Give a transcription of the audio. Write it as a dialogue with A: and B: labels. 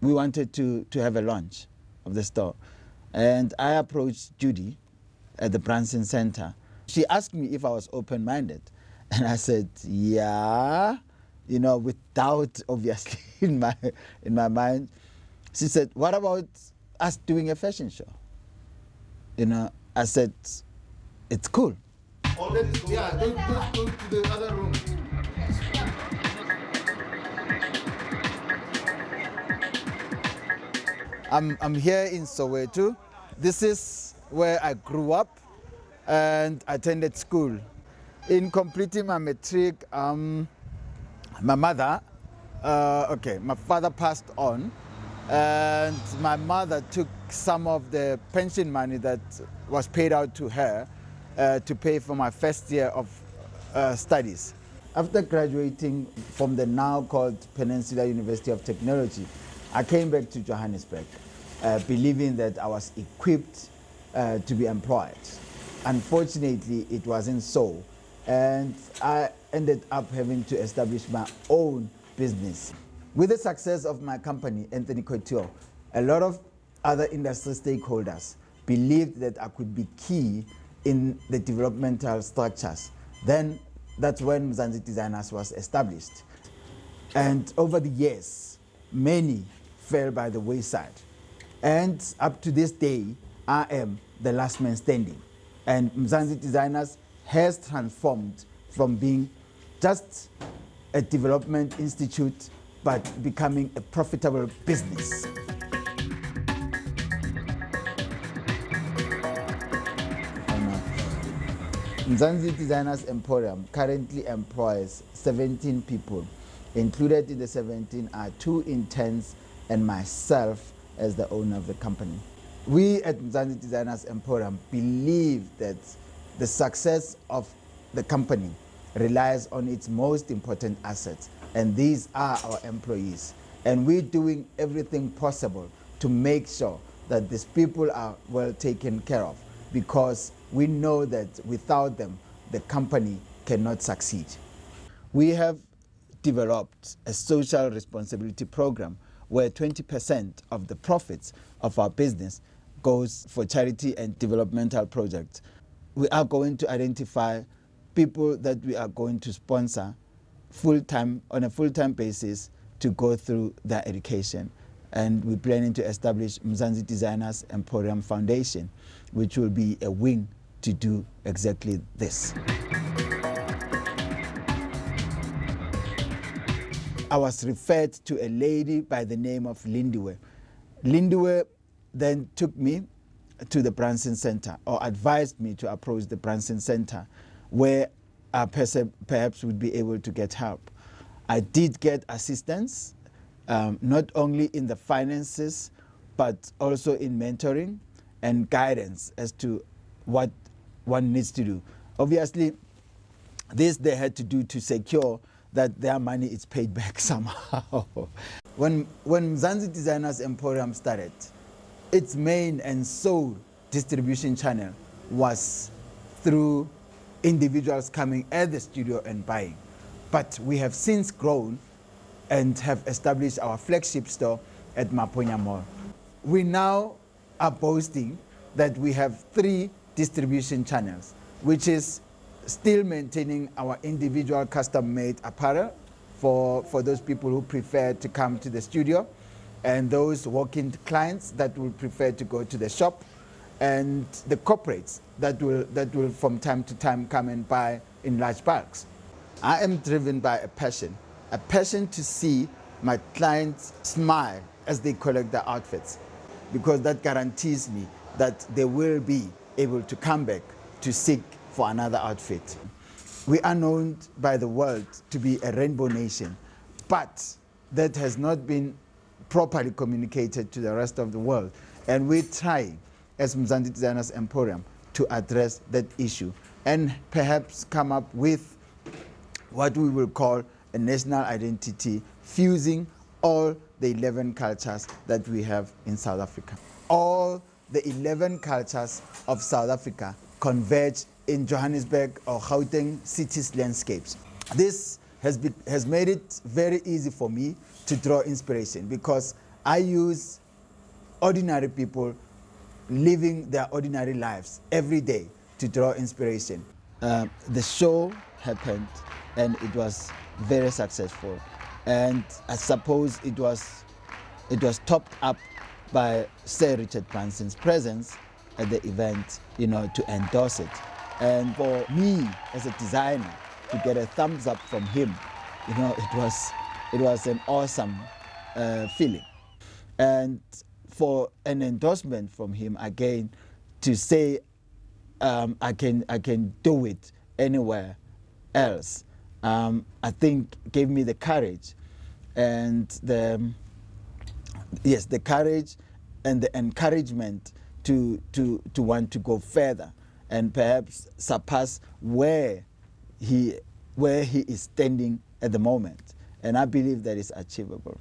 A: We wanted to have a launch of the store. And I approached Judy at the Branson Center. She asked me if I was open-minded. And I said, yeah, you know, with doubt, obviously, in my mind. She said, what about us doing a fashion show? You know, I said, it's cool.
B: Yeah, let's go to the other room.
A: I'm here in Soweto. This is where I grew up and attended school. In completing my matric, my father passed on, and my mother took some of the pension money that was paid out to her to pay for my first year of studies. After graduating from the now called Peninsula University of Technology, I came back to Johannesburg, believing that I was equipped to be employed. Unfortunately, it wasn't so, and I ended up having to establish my own business. With the success of my company, Anthony Couture, a lot of other industry stakeholders believed that I could be key in the developmental structures. Then that's when Mzansi Designers was established. And over the years, many fell by the wayside. And up to this day, I am the last man standing. And Mzansi Designers has transformed from being just a development institute, but becoming a profitable business. Mzansi Designers Emporium currently employs 17 people. Included in the 17 are 2 interns and myself as the owner of the company. We at Mzansi Designers Emporium believe that the success of the company relies on its most important assets, and these are our employees. And we're doing everything possible to make sure that these people are well taken care of, because we know that without them, the company cannot succeed. We have developed a social responsibility program where 20% of the profits of our business goes for charity and developmental projects. We are going to identify people that we are going to sponsor on a full-time basis to go through their education. And we're planning to establish Mzansi Designers Emporium Foundation, which will be a wing to do exactly this. I was referred to a lady by the name of Lindiwe. Lindiwe then took me to the Branson Center, or advised me to approach the Branson Center, where I perhaps would be able to get help. I did get assistance, not only in the finances, but also in mentoring and guidance as to what one needs to do. Obviously, this they had to do to secure that their money is paid back somehow. When Mzansi Designers Emporium started, its main and sole distribution channel was through individuals coming at the studio and buying. But we have since grown and have established our flagship store at Maponya Mall. We now are boasting that we have 3 distribution channels, which is still maintaining our individual custom-made apparel for those people who prefer to come to the studio, and those walk-in clients that will prefer to go to the shop, and the corporates that will from time to time come and buy in large bulks. I am driven by a passion to see my clients smile as they collect their outfits, because that guarantees me that they will be able to come back to seek for another outfit. We are known by the world to be a rainbow nation, but that has not been properly communicated to the rest of the world. And we're trying, as Mzansi Designers Emporium, to address that issue and perhaps come up with what we will call a national identity, fusing all the 11 cultures that we have in South Africa. All the 11 cultures of South Africa converge in Johannesburg or Gauteng cities landscapes. This has made it very easy for me to draw inspiration, because I use ordinary people living their ordinary lives every day to draw inspiration. The show happened and it was very successful, and I suppose it was topped up by Sir Richard Branson's presence at the event, to endorse it. And for me as a designer to get a thumbs up from him, it was an awesome feeling. And for an endorsement from him again to say I can do it anywhere else, I think gave me the courage and the courage and the encouragement to want to go further and perhaps surpass where he is standing at the moment. And I believe that is achievable.